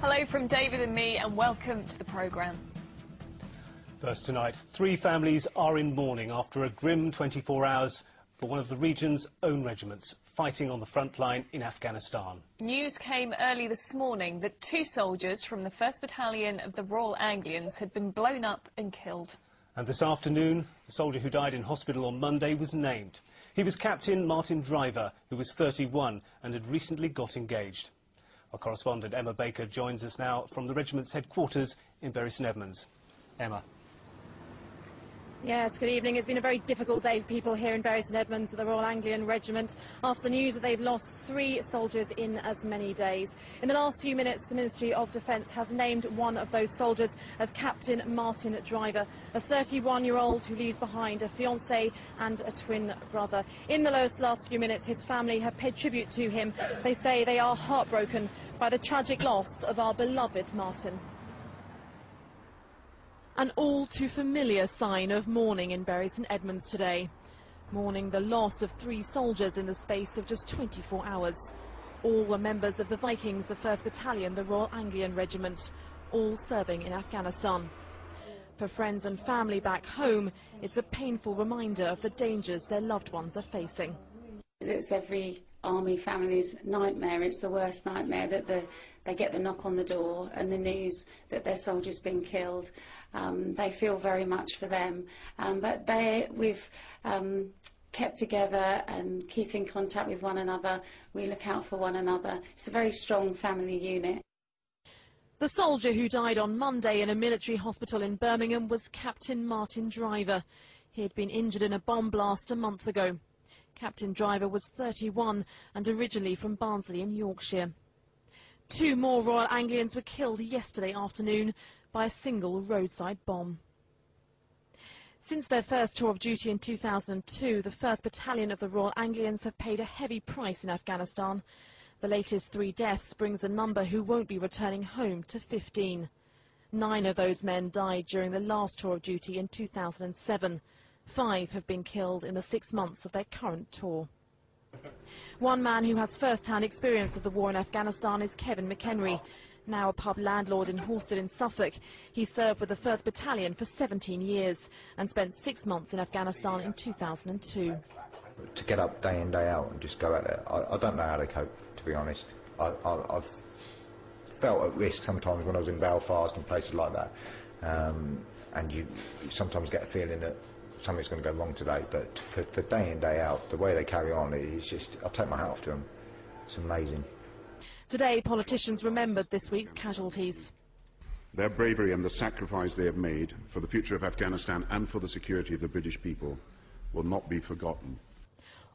Hello from David and me, and welcome to the programme. First tonight, 3 families are in mourning after a grim 24 hours for one of the region's own regiments fighting on the front line in Afghanistan. News came early this morning that 2 soldiers from the 1st Battalion of the Royal Anglians had been blown up and killed. And this afternoon, the soldier who died in hospital on Monday was named. He was Captain Martin Driver, who was 31 and had recently got engaged. Our correspondent Emma Baker joins us now from the regiment's headquarters in Bury St Edmunds. Emma. Yes, good evening. It's been a very difficult day for people here in Bury St Edmunds at the Royal Anglian Regiment after the news that they've lost 3 soldiers in as many days. In the last few minutes, the Ministry of Defence has named one of those soldiers as Captain Martin Driver, a 31-year-old who leaves behind a fiancée and a twin brother. In the last few minutes, his family have paid tribute to him. They say they are heartbroken by the tragic loss of our beloved Martin. An all-too familiar sign of mourning in Bury St Edmunds today. Mourning the loss of 3 soldiers in the space of just 24 hours. All were members of the Vikings of 1st Battalion, the Royal Anglian Regiment, all serving in Afghanistan. For friends and family back home, it's a painful reminder of the dangers their loved ones are facing. It's every army family's nightmare. It's the worst nightmare that they get the knock on the door and the news that their soldier's been killed. They feel very much for them, but we've kept together and keep in contact with one another. We look out for one another. It's a very strong family unit. The soldier who died on Monday in a military hospital in Birmingham was Captain Martin Driver. He had been injured in a bomb blast a month ago. Captain Driver was 31 and originally from Barnsley in Yorkshire. 2 more Royal Anglians were killed yesterday afternoon by a single roadside bomb. Since their first tour of duty in 2002, the 1st Battalion of the Royal Anglians have paid a heavy price in Afghanistan. The latest 3 deaths brings the number who won't be returning home to 15. 9 of those men died during the last tour of duty in 2007. 5 have been killed in the 6 months of their current tour. One man who has first-hand experience of the war in Afghanistan is Kevin McHenry, now a pub landlord in Horsted in Suffolk. He served with the 1st Battalion for 17 years and spent 6 months in Afghanistan in 2002. To get up day in, day out and just go out there, I don't know how they cope, to be honest. I've felt at risk sometimes when I was in Belfast and places like that, and you sometimes get a feeling that something's going to go wrong today, but for day in, day out, the way they carry on, it's just, I'll take my hat off to them. It's amazing. Today, politicians remembered this week's casualties. Their bravery and the sacrifice they have made for the future of Afghanistan and for the security of the British people will not be forgotten.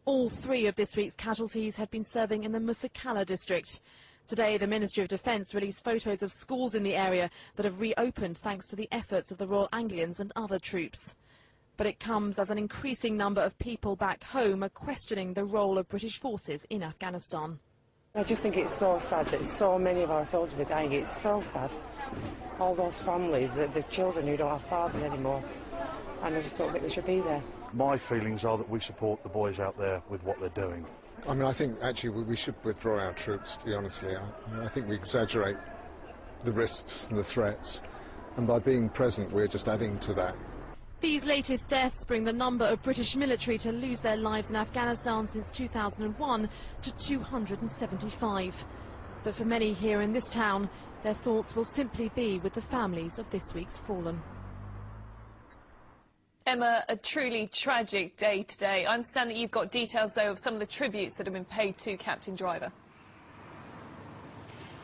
All 3 of this week's casualties had been serving in the Musa Qala district. Today, the Ministry of Defence released photos of schools in the area that have reopened thanks to the efforts of the Royal Anglians and other troops. But it comes as an increasing number of people back home are questioning the role of British forces in Afghanistan. I just think it's so sad that so many of our soldiers are dying. It's so sad. All those families, the children who don't have fathers anymore, and I just don't think they should be there. My feelings are that we support the boys out there with what they're doing. I mean, I think actually we should withdraw our troops, to be honestly. I think we exaggerate the risks and the threats, and by being present we're just adding to that. These latest deaths bring the number of British military to lose their lives in Afghanistan since 2001 to 275. But for many here in this town, their thoughts will simply be with the families of this week's fallen. Emma, a truly tragic day today. I understand that you've got details, though, of some of the tributes that have been paid to Captain Driver.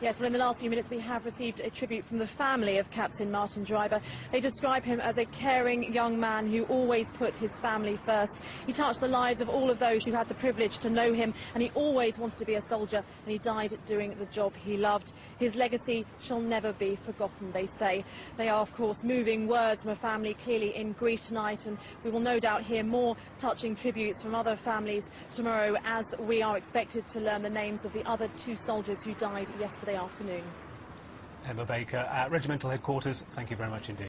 Yes, well, in the last few minutes we have received a tribute from the family of Captain Martin Driver. They describe him as a caring young man who always put his family first. He touched the lives of all of those who had the privilege to know him, and he always wanted to be a soldier, and he died doing the job he loved. His legacy shall never be forgotten, they say. They are, of course, moving words from a family clearly in grief tonight, and we will no doubt hear more touching tributes from other families tomorrow, as we are expected to learn the names of the other 2 soldiers who died yesterday afternoon. Emma Baker at Regimental Headquarters, thank you very much indeed.